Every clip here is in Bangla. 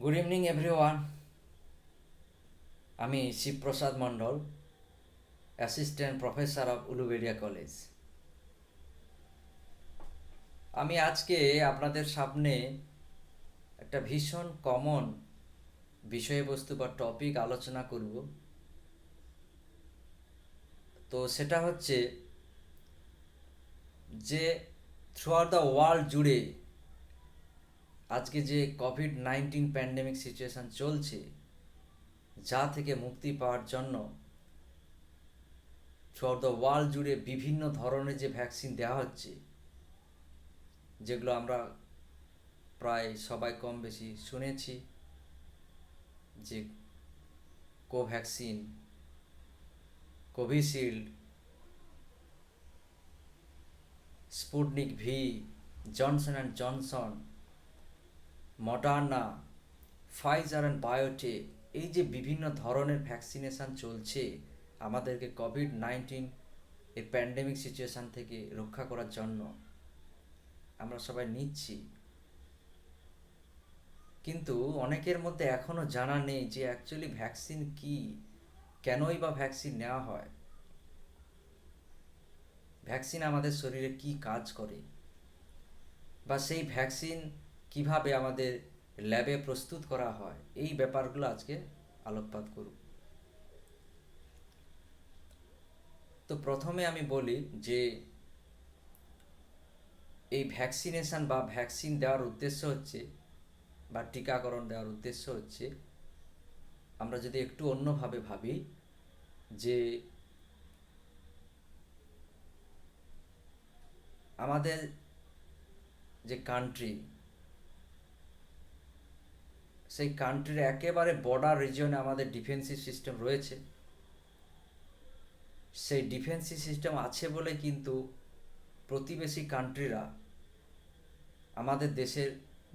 Good evening everyone. আমি Shivprasad Mondal, assistant professor of Uluberia college. আমি আজকে আপনাদের সামনে একটা ভীষণ কমন বিষয়বস্তু বা টপিক আলোচনা করব। তো সেটা হচ্ছে যে থ্রু আউট দ্য ওয়ার্ল্ড জুড়ে আজকে যে কোভিড-19 প্যান্ডেমিক সিচুয়েশান চলছে, যা থেকে মুক্তি পাওয়ার জন্য থ্রু আউট দ্য ওয়ার্ল্ড জুড়ে বিভিন্ন ধরনের যে ভ্যাকসিন দেওয়া হচ্ছে, যেগুলো আমরা প্রায় সবাই কম বেশি শুনেছি, যে Covaxin, Covishield, Sputnik V, Johnson and Johnson, Moderna, Pfizer and biotech, এই যে বিভিন্ন ধরনের ভ্যাকসিনেশান চলছে আমাদেরকে কোভিড-19 এই প্যান্ডেমিক সিচুয়েশান থেকে রক্ষা করার জন্য আমরা সবাই নিচ্ছি। কিন্তু অনেকের মধ্যে এখনও জানা নেই যে অ্যাকচুয়ালি ভ্যাকসিন কি, কেনই বা ভ্যাকসিন নেওয়া হয়, ভ্যাকসিন আমাদের শরীরে কি কাজ করে, বা সেই ভ্যাকসিন কিভাবে আমাদের ল্যাবে প্রস্তুত করা হয়, এই ব্যাপারগুলো আজকে আলোকপাত করব। তো প্রথমে আমি বলি যে এই ভ্যাকসিনেশান বা ভ্যাকসিন দেওয়ার উদ্দেশ্য হচ্ছে, বা টিকাকরণ দেওয়ার উদ্দেশ্য হচ্ছে, আমরা যদি একটু অন্যভাবে ভাবি, যে আমাদের যে কান্ট্রি, সেই কান্ট্রির একেবারে বর্ডার রিজিয়নে আমাদের ডিফেন্সিভ সিস্টেম রয়েছে। সেই ডিফেন্সিভ সিস্টেম আছে বলে কিন্তু প্রতিবেশী কান্ট্রিরা আমাদের দেশের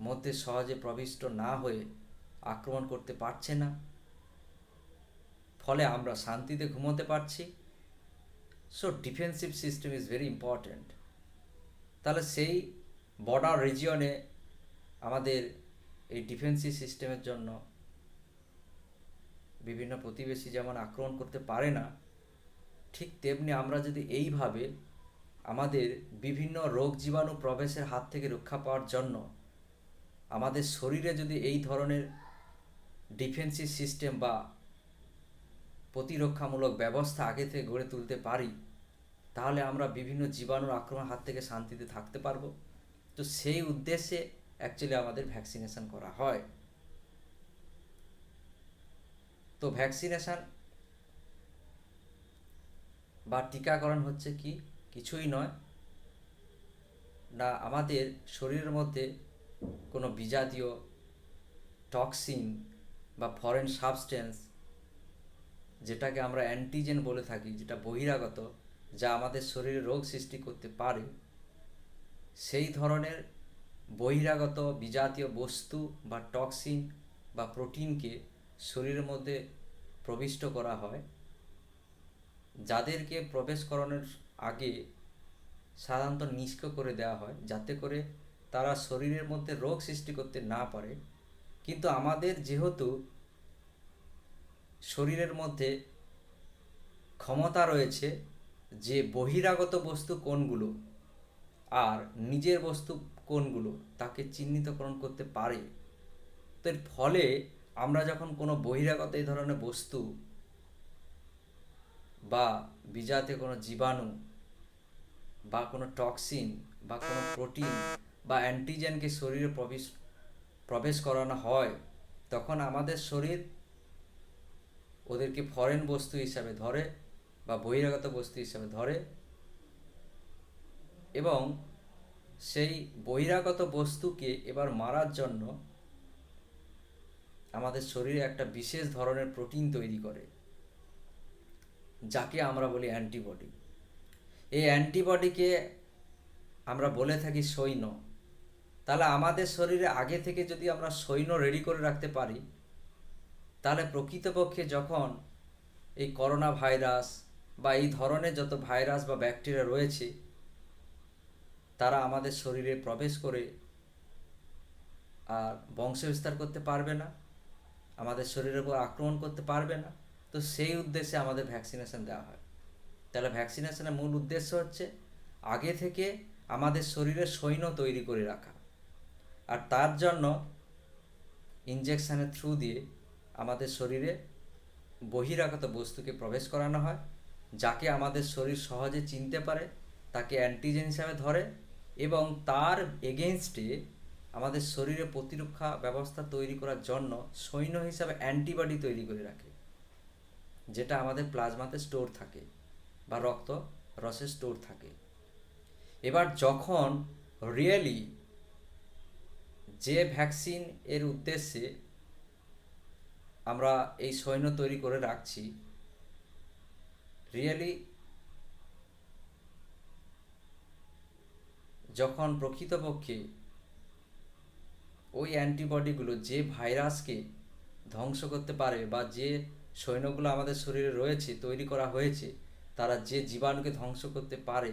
মধ্যে সহজে প্রবিষ্ট না হয়ে আক্রমণ করতে পারছে না, ফলে আমরা শান্তিতে ঘুমোতে পারছি। So defensive system is very important. তাহলে সেই বর্ডার রিজিয়নে আমাদের এই ডিফেন্সিভ সিস্টেমের জন্য বিভিন্ন প্রতিবেশী যেমন আক্রমণ করতে পারে না, ঠিক তেমনি আমরা যদি এইভাবে আমাদের বিভিন্ন রোগ জীবাণু প্রবেশের হাত থেকে রক্ষা পাওয়ার জন্য আমাদের শরীরে যদি এই ধরনের ডিফেন্সিভ সিস্টেম বা প্রতিরক্ষামূলক ব্যবস্থা আগে থেকে গড়ে তুলতে পারি, তাহলে আমরা বিভিন্ন জীবাণুর আক্রমণের হাত থেকে শান্তিতে থাকতে পারবো। তো সেই উদ্দেশ্যে অ্যাকচুয়ালি আমাদের ভ্যাকসিনেশন করা হয়। তো ভ্যাকসিনেশন বা টিকাকরণ হচ্ছে কি, কিছুই নয় না, আমাদের শরীরের মধ্যে কোনো বিজাতীয় টক্সিন বা ফরেন সাবস্টেন্স, যেটাকে আমরা অ্যান্টিজেন বলে থাকি, যেটা বহিরাগত, যা আমাদের শরীরে রোগ সৃষ্টি করতে পারে, সেই ধরনের বহিরাগত বিজাতীয় বস্তু বা টক্সিন বা প্রোটিনকে শরীরের মধ্যে প্রবিষ্ট করা হয়, যাদেরকে প্রবেশ করানোর আগে সাধারণত নিষ্ক্রিয় করে দেওয়া হয়, যাতে করে তারা শরীরের মধ্যে রোগ সৃষ্টি করতে না পারে। কিন্তু আমাদের যেহেতু শরীরের মধ্যে ক্ষমতা রয়েছে যে বহিরাগত বস্তু কোনগুলো আর নিজের বস্তু কোনগুলো তাকে চিহ্নিতকরণ করতে পারে, তো এর ফলে আমরা যখন কোনো বহিরাগত এই ধরনের বস্তু বা বিজাতীয় কোনো জীবাণু বা কোনো টক্সিন বা কোনো প্রোটিন বা অ্যান্টিজেনকে শরীরে প্রবেশ করানো হয়, তখন আমাদের শরীর ওদেরকে ফরেন বস্তু হিসাবে ধরে বা বহিরাগত বস্তু হিসাবে ধরে, এবং সেই বহিরাগত বস্তুকে এবার মারার জন্য আমাদের শরীরে একটা বিশেষ ধরনের প্রোটিন তৈরি করে, যাকে আমরা বলি অ্যান্টিবডি। এই অ্যান্টিবডিকে আমরা বলে থাকি সৈন্য। তাহলে আমাদের শরীরে আগে থেকে যদি আমরা সৈন্য রেডি করে রাখতে পারি, তাহলে প্রকৃতপক্ষে যখন এই করোনা ভাইরাস বা এই ধরনের যত ভাইরাস বা ব্যাকটেরিয়া রয়েছে, তারা আমাদের শরীরে প্রবেশ করে আর বংশ বিস্তার করতে পারবে না, আমাদের শরীরের উপর আক্রমণ করতে পারবে না। তো সেই উদ্দেশ্যে আমাদের ভ্যাকসিনেশন দেওয়া হয়। তাহলে ভ্যাকসিনেশনের মূল উদ্দেশ্য হচ্ছে আগে থেকে আমাদের শরীরে সৈন্য তৈরি করে রাখা, আর তার জন্য ইনজেকশনের থ্রু দিয়ে আমাদের শরীরে বহিরাগত বস্তুকে প্রবেশ করানো হয়, যাকে আমাদের শরীর সহজে চিনতে পারে, তাকে অ্যান্টিজেন হিসাবে ধরে এবং তার এগেনস্টে আমাদের শরীরে প্রতিরক্ষা ব্যবস্থা তৈরি করার জন্য সৈন্য হিসাবে অ্যান্টিবডি তৈরি করে রাখে, যেটা আমাদের প্লাজমাতে স্টোর থাকে বা রক্ত রসে স্টোর থাকে। এবার যখন রিয়েলি যে ভ্যাকসিন এর উদ্দেশ্যে আমরা এই সৈন্য তৈরি করে রাখছি, রিয়েলি যখন প্রকৃতপক্ষে ওই অ্যান্টিবডিগুলো যে ভাইরাসকে ধ্বংস করতে পারে বা যে সৈন্যগুলো আমাদের শরীরে রয়েছে তৈরি করা হয়েছে, তারা যে জীবাণুকে ধ্বংস করতে পারে,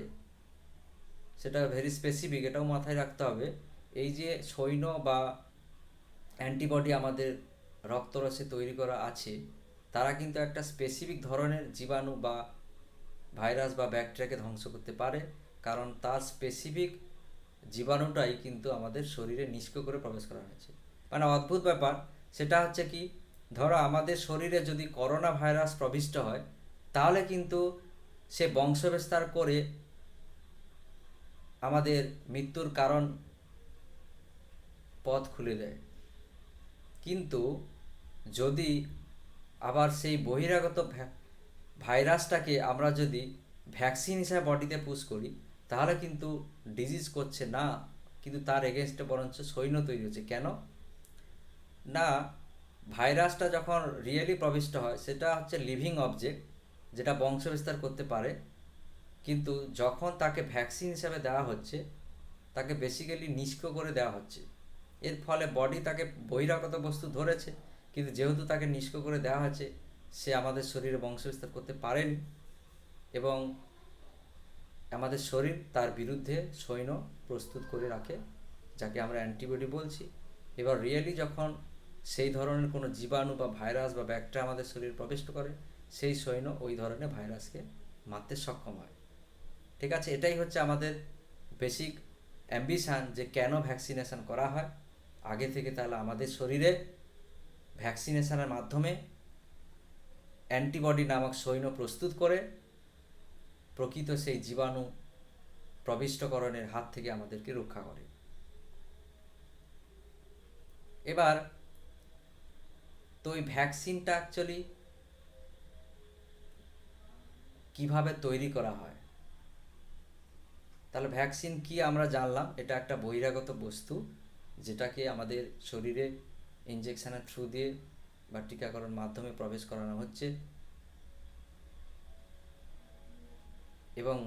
সেটা ভেরি স্পেসিফিক, এটাও মাথায় রাখতে হবে। এই যে সৈন্য বা অ্যান্টিবডি আমাদের রক্তরসে তৈরি করা আছে, তারা কিন্তু একটা স্পেসিফিক ধরনের জীবাণু বা ভাইরাস বা ব্যাকটেরিয়াকে ধ্বংস করতে পারে, কারণ তার স্পেসিফিক জীবাণুটাই কিন্তু আমাদের শরীরে নিষ্ক্রিয় করে প্রবেশ করা হয়েছে। মানে অদ্ভুত ব্যাপার, সেটা হচ্ছে কি, ধরো আমাদের শরীরে যদি করোনা ভাইরাস প্রবিষ্ট হয়, তাহলে কিন্তু সে বংশবিস্তার করে আমাদের মৃত্যুর কারণ পথ খুলে দেয়। কিন্তু যদি আবার সেই বহিরাগত ভাইরাসটাকে আমরা যদি ভ্যাকসিন হিসাবে বডিতে পুশ করি, তাহলে কিন্তু ডিজিজ করছে না, কিন্তু তার এগেনস্টে বরঞ্চ সৈন্য তৈরি হচ্ছে। কেন না, ভাইরাসটা যখন রিয়েলি প্রবিষ্ট হয়, সেটা হচ্ছে লিভিং অবজেক্ট, যেটা বংশবিস্তার করতে পারে, কিন্তু যখন তাকে ভ্যাকসিন হিসাবে দেওয়া হচ্ছে, তাকে বেসিক্যালি নিষ্ক্রিয় করে দেওয়া হচ্ছে। এর ফলে বডি তাকে বহিরাগত বস্তু ধরেছে, কিন্তু যেহেতু তাকে নিষ্ক্রিয় করে দেওয়া হচ্ছে, সে আমাদের শরীরে বংশবিস্তার করতে পারেনি এবং আমাদের শরীর তার বিরুদ্ধে সৈন্য প্রস্তুত করে রাখে, যাকে আমরা অ্যান্টিবডি বলছি। এবার রিয়েলি যখন সেই ধরনের কোনো জীবাণু বা ভাইরাস বা ব্যাকটেরিয়া আমাদের শরীরে প্রবেশ করে, সেই সৈন্য ওই ধরনের ভাইরাসকে মারতে সক্ষম হয়। ঠিক আছে, এটাই হচ্ছে আমাদের বেসিক অ্যাম্বিশান, যে কেন ভ্যাকসিনেশন করা হয় আগে থেকে। তাহলে আমাদের শরীরে ভ্যাকসিনেশনের মাধ্যমে অ্যান্টিবডি নামক সৈন্য প্রস্তুত করে প্রকৃত সেই জীবাণু প্রবিষ্টকরণের হাত থেকে আমাদেরকে রক্ষা করে। এবার তো এই ভ্যাকসিনটা অ্যাকচুয়ালি কিভাবে তৈরি করা হয়, তাহলে ভ্যাকসিন কি আমরা জানলাম, এটা একটা বহিরাগত বস্তু, যেটাকে আমাদের শরীরে ইনজেকশনের থ্রু দিয়ে বা টিকাকরণ মাধ্যমে প্রবেশ করানো হচ্ছে এবং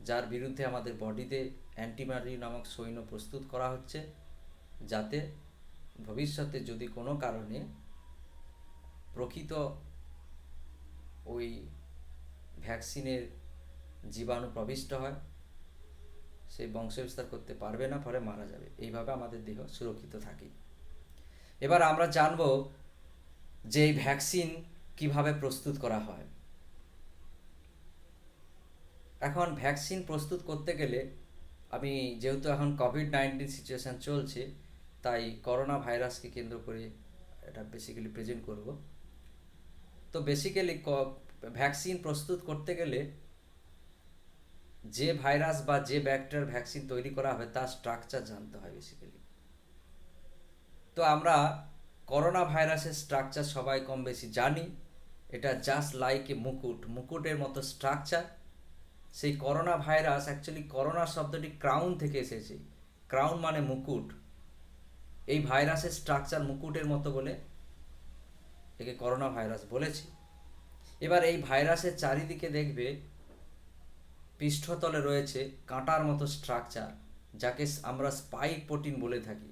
যার বিরুদ্ধে আমাদের বডিতে অ্যান্টিবডি নামক সৈন্য প্রস্তুত করা হচ্ছে, যাতে ভবিষ্যতে যদি কোনো কারণে প্রকৃত ওই ভ্যাকসিনের জীবাণু প্রবিষ্ট হয়, সেই বংশবিস্তার করতে পারবে না, ফলে মারা যাবে। এইভাবে আমাদের দেহ সুরক্ষিত থাকে। এবার আমরা জানব যে এই ভ্যাকসিন কিভাবে প্রস্তুত করা হয়। এখন ভ্যাকসিন প্রস্তুত করতে গেলে, আমি যেহেতু এখন কোভিড-19 সিচুয়েশান চলছে, তাই করোনা ভাইরাসকে কেন্দ্র করে এটা বেসিক্যালি প্রেজেন্ট করব। তো বেসিক্যালি ভ্যাকসিন প্রস্তুত করতে গেলে যে ভাইরাস বা যে ব্যাকটেরিয়ার ভ্যাকসিন তৈরি করা হবে তার স্ট্রাকচার জানতে হয় বেসিক্যালি। তো আমরা করোনা ভাইরাসের স্ট্রাকচার সবাই কম বেশি জানি। এটা জাস্ট লাইক এ মুকুটের মতো স্ট্রাকচার। সেই করোনা ভাইরাস, অ্যাকচুয়ালি করোনা শব্দটি ক্রাউন থেকে এসেছে। ক্রাউন মানে মুকুট। এই ভাইরাসের স্ট্রাকচার মুকুটের মতো বলে একে করোনা ভাইরাস বলেছি। এবার এই ভাইরাসের চারিদিকে দেখবে পৃষ্ঠতলে রয়েছে কাঁটার মতো স্ট্রাকচার, যাকে আমরা স্পাইক প্রোটিন বলে থাকি।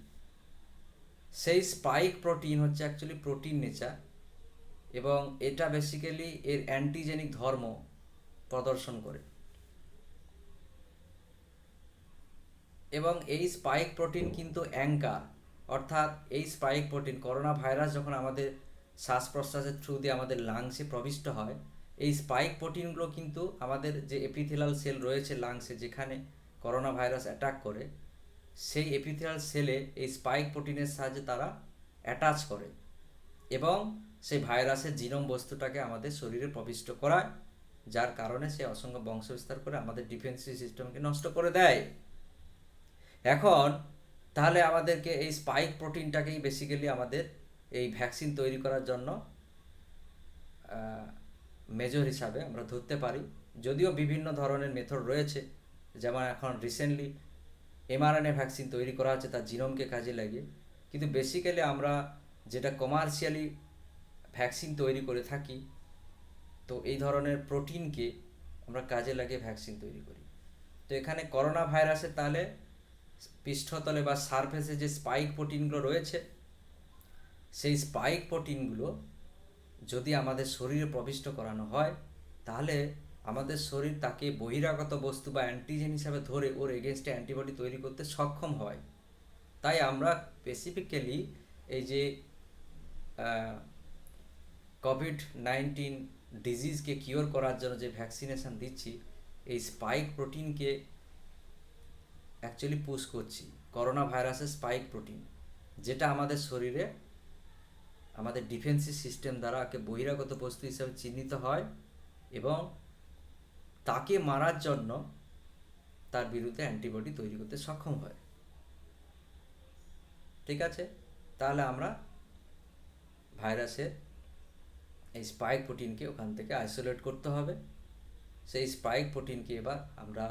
সেই স্পাইক প্রোটিন হচ্ছে অ্যাকচুয়ালি প্রোটিন নেচার এবং এটা বেসিক্যালি এর অ্যান্টিজেনিক ধর্ম প্রদর্শন করে। এবং এই স্পাইক প্রোটিন কিন্তু অ্যাঙ্কার, অর্থাৎ এই স্পাইক প্রোটিন, করোনা ভাইরাস যখন আমাদের শ্বাস প্রশ্বাসের থ্রু দিয়ে আমাদের লাংসে প্রবিষ্ট হয়, এই স্পাইক প্রোটিনগুলো কিন্তু আমাদের যে এপিথেলিয়াল সেল রয়েছে লাংসে, যেখানে করোনা ভাইরাস অ্যাটাক করে, সেই এপিথেলিয়াল সেলে এই স্পাইক প্রোটিনের সাহায্যে তারা অ্যাটাচ করে এবং সেই ভাইরাসের জিনোম বস্তুটাকে আমাদের শরীরে প্রবিষ্ট করায়, যার কারণে সে অসংখ্য বংশবিস্তার করে আমাদের ডিফেন্সিভ সিস্টেমকে নষ্ট করে দেয়। এখন তাহলে আমাদেরকে এই স্পাইক প্রোটিনটাকেই বেসিক্যালি আমাদের এই ভ্যাকসিন তৈরি করার জন্য মেজর হিসাবে আমরা ধরতে পারি। যদিও বিভিন্ন ধরনের মেথড রয়েছে, যেমন এখন রিসেন্টলি mRNA ভ্যাকসিন তৈরি করা হচ্ছে তার জিনোমকে কাজে লাগিয়ে, কিন্তু বেসিক্যালি আমরা যেটা কমার্শিয়ালি ভ্যাকসিন তৈরি করে থাকি, তো এই ধরনের প্রোটিনকে আমরা কাজে লাগিয়ে ভ্যাকসিন তৈরি করি। তো এখানে করোনা ভাইরাসের তাহলে পৃষ্ঠতলে বা সারফেসে যে স্পাইক প্রোটিনগুলো রয়েছে, সেই স্পাইক প্রোটিনগুলো যদি আমাদের শরীরে প্রবিষ্ট করানো হয়, তাহলে আমাদের শরীর তাকে বহিরাগত বস্তু বা অ্যান্টিজেন হিসাবে ধরে ওর এগেনস্টে অ্যান্টিবডি তৈরি করতে সক্ষম হয়। তাই আমরা স্পেসিফিক্যালি এই যে কোভিড-19 ডিজিজকে কিওর করার জন্য যে ভ্যাকসিনেশন দিচ্ছি, এই স্পাইক প্রোটিনকে অ্যাকচুয়ালি পুশ করছি। করোনা ভাইরাসের স্পাইক প্রোটিন, যেটা আমাদের শরীরে আমাদের ডিফেন্সিভ সিস্টেম দ্বারা একে বহিরাগত বস্তু হিসাবে চিহ্নিত হয় এবং তাকে মারার জন্য তার বিরুদ্ধে অ্যান্টিবডি তৈরি করতে সক্ষম হয়। ঠিক আছে, তাহলে আমরা ভাইরাসের এই স্পাইক প্রোটিনকে ওখান থেকে আইসোলেট করতে হবে। সেই স্পাইক প্রোটিনকে এবার আমরা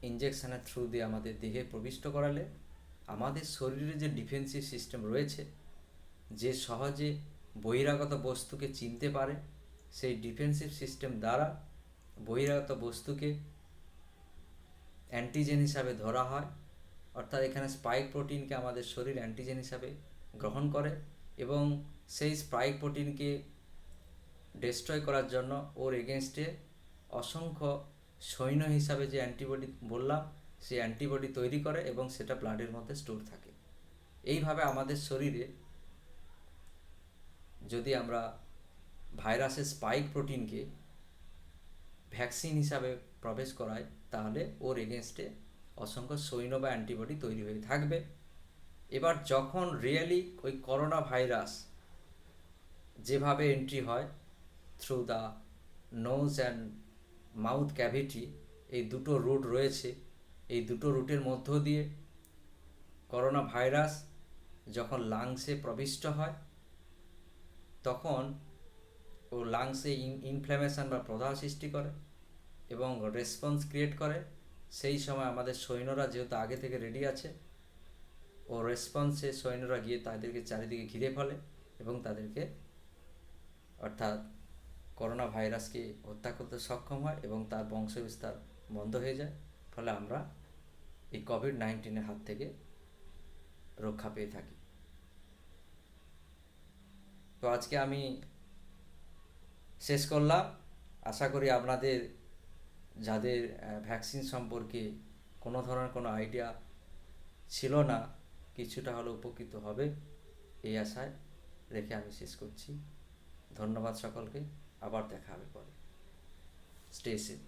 ইঞ্জেকশনের থ্রু দিয়ে আমাদের দেহে প্রবিষ্ট করালে আমাদের শরীরে যে ডিফেন্সিভ সিস্টেম রয়েছে, যে সহজে বহিরাগত বস্তুকে চিনতে পারে, সেই ডিফেন্সিভ সিস্টেম দ্বারা বহিরাগত বস্তুকে অ্যান্টিজেন হিসাবে ধরা হয়। অর্থাৎ এখানে স্পাইক প্রোটিনকে আমাদের শরীর অ্যান্টিজেন হিসাবে গ্রহণ করে এবং সেই স্পাইক প্রোটিনকে ডিস্ট্রয় করার জন্য ওর এগেনস্টে অসংখ্য সৈন্য হিসাবে যে অ্যান্টিবডি বললাম, সেই অ্যান্টিবডি তৈরি করে এবং সেটা ব্লাডের মধ্যে স্টোর থাকে। এইভাবে আমাদের শরীরে যদি আমরা ভাইরাসের স্পাইক প্রোটিনকে ভ্যাকসিন হিসাবে প্রবেশ করাই, তাহলে ওর এগেনস্টে অসংখ্য সৈন্য বা অ্যান্টিবডি তৈরি হয়ে থাকবে। এবার যখন রিয়েলি ওই করোনা ভাইরাস যেভাবে এন্ট্রি হয় through the nose and mouth cavity, এই দুটো রুট রয়েছে, এই দুটো রুটের মধ্য দিয়ে করোনা ভাইরাস যখন লাংসে প্রবিষ্ট হয়, তখন ও লাংসে ইনফ্ল্যামেশন বা প্রদাহ সৃষ্টি করে এবং রেসপন্স ক্রিয়েট করে। সেই সময় আমাদের সৈন্যরা যেহেতু আগে থেকে রেডি আছে, ও রেসপন্সে সৈন্যরা গিয়ে তাদেরকে চারিদিকে ঘিরে ফেলে এবং তাদেরকে অর্থাৎ করোনা ভাইরাসকে হত্যা করতে সক্ষম হয় এবং তার বংশবিস্তার বন্ধ হয়ে যায়। ফলে আমরা এই কোভিড-19 হাত থেকে রক্ষা পেয়ে থাকি। তো আজকে আমি শেষ করলাম। আশা করি আপনাদের যাদের ভ্যাকসিন সম্পর্কে কোনো ধরনের কোনো আইডিয়া ছিল না, কিছুটা হলেও উপকৃত হবে, এই আশায় রেখে আমি শেষ করছি। ধন্যবাদ সকলকে, আবার দেখা হবে পরে। Stay safe.